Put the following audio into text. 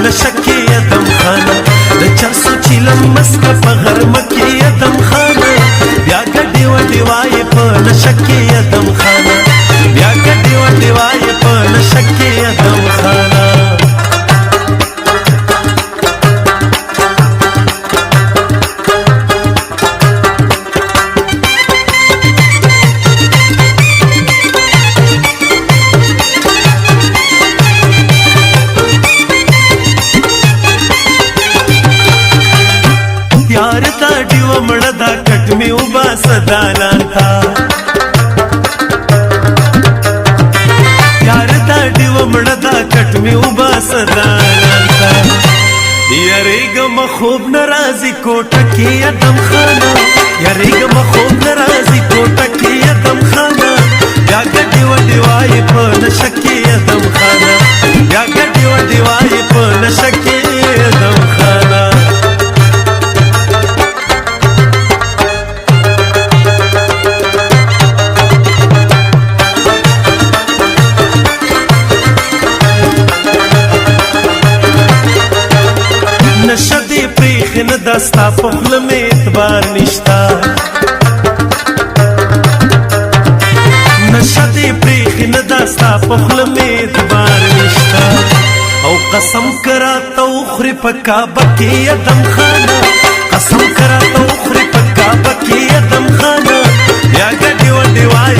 نشکی ادم خانه د چرسو چیلم مسکه په غرمه کې ادم خانه بیا ګډې وډې وایې په نشکی ادم خانه بیا ګډې وډې وایې په نشکی ادم خانه یار دا ډیو مړه دا کټ می وباسه دالان تا یار دا ډیو مړه دا کټ می وباسه دالان تا یریګم خوب ناراضی کوټه کې ادم خانه یریګم خوب ناراضی کوټه کې ادم خانه یا ګډي وډي وای په نشکی ادم خانه یا ګډي وډي وای په نشکی ادم خانه نشدی پریخ نه دستا په خپل می اعتبار نشتا نشدی پریخ نه دستا په خپل می اعتبار نشتا او قسم کرا تو خوري پکا بکی ادم خانه قسم کرا تو خوري پکا بکی ادم خانه یا ګډي وډي وای